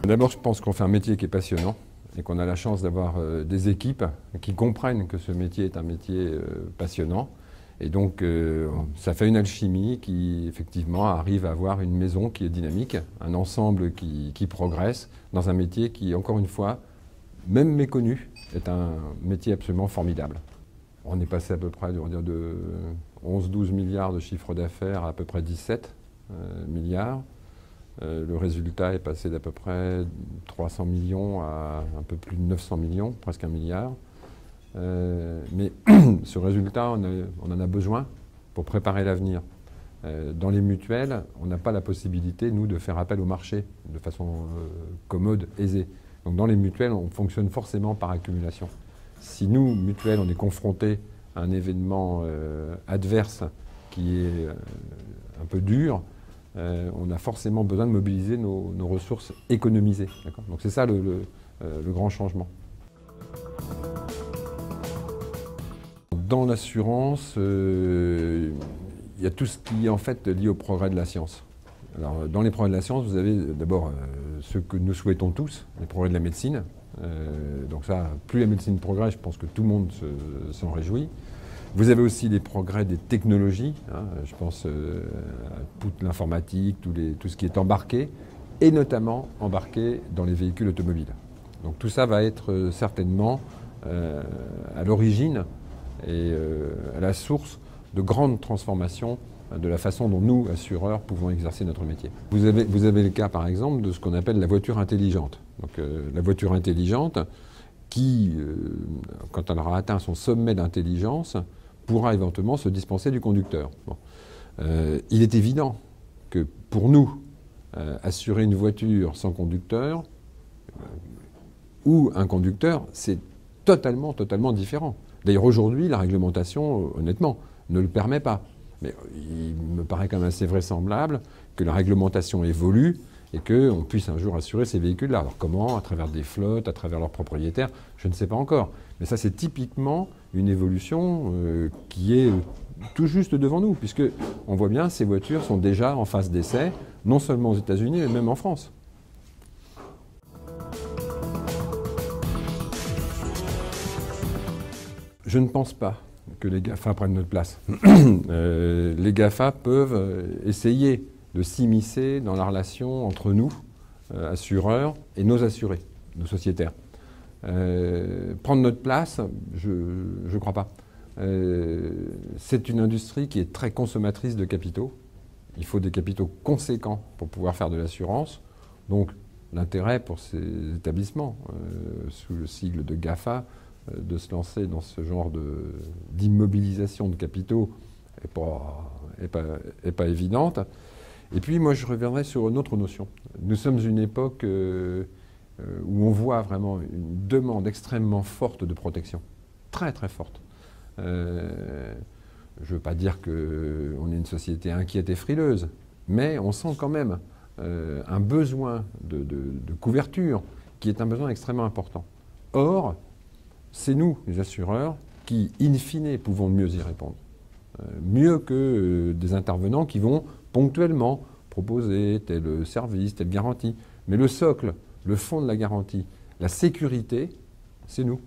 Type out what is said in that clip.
D'abord, je pense qu'on fait un métier qui est passionnant et qu'on a la chance d'avoir des équipes qui comprennent que ce métier est un métier passionnant. Et donc, ça fait une alchimie qui, effectivement, arrive à avoir une maison qui est dynamique, un ensemble qui progresse dans un métier qui, encore une fois, même méconnu, est un métier absolument formidable. On est passé à peu près de 11-12 milliards de chiffre d'affaires à peu près 17 milliards. Le résultat est passé d'à peu près 300 millions à un peu plus de 900 millions, presque 1 milliard. Mais ce résultat, on en a besoin pour préparer l'avenir. Dans les mutuelles, on n'a pas la possibilité, nous, de faire appel au marché de façon commode, aisée. Donc dans les mutuelles, on fonctionne forcément par accumulation. Si nous, mutuelles, on est confrontés à un événement adverse qui est un peu dur, on a forcément besoin de mobiliser nos ressources économisées. Donc c'est ça le grand changement. Dans l'assurance, il y a tout ce qui est en fait lié au progrès de la science. Alors, dans les progrès de la science, vous avez d'abord ce que nous souhaitons tous, les progrès de la médecine. Donc ça, plus la médecine progresse, je pense que tout le monde s'en réjouit. Vous avez aussi les progrès des technologies, hein, je pense à toute l'informatique, tout ce qui est embarqué, et notamment embarqué dans les véhicules automobiles. Donc tout ça va être certainement à l'origine et à la source de grandes transformations de la façon dont nous, assureurs, pouvons exercer notre métier. Vous avez le cas, par exemple, de ce qu'on appelle la voiture intelligente. Donc la voiture intelligente qui, quand elle aura atteint son sommet d'intelligence, pourra éventuellement se dispenser du conducteur. Bon. Il est évident que pour nous, assurer une voiture sans conducteur ou un conducteur, c'est totalement différent. D'ailleurs, aujourd'hui, la réglementation, honnêtement, ne le permet pas. Mais il me paraît quand même assez vraisemblable que la réglementation évolue et qu'on puisse un jour assurer ces véhicules-là. Alors comment ? À travers des flottes, à travers leurs propriétaires, je ne sais pas encore. Mais ça, c'est typiquement une évolution qui est tout juste devant nous, puisque on voit bien ces voitures sont déjà en phase d'essai, non seulement aux États-Unis, mais même en France. Je ne pense pas que les GAFA prennent notre place. Les GAFA peuvent essayer de s'immiscer dans la relation entre nous, assureurs, et nos assurés, nos sociétaires. Prendre notre place, je ne crois pas. C'est une industrie qui est très consommatrice de capitaux. Il faut des capitaux conséquents pour pouvoir faire de l'assurance. Donc l'intérêt pour ces établissements, sous le sigle de GAFA, de se lancer dans ce genre d'immobilisation de capitaux n'est pas évidente. Et puis moi je reviendrai sur une autre notion. Nous sommes une époque où on voit vraiment une demande extrêmement forte de protection, très forte. Je ne veux pas dire qu'on est une société inquiète et frileuse, mais on sent quand même un besoin de couverture qui est un besoin extrêmement important. Or, c'est nous, les assureurs, qui, in fine, pouvons mieux y répondre. Mieux que des intervenants qui vont ponctuellement proposer tel service, telle garantie. Mais le socle, le fond de la garantie, la sécurité, c'est nous.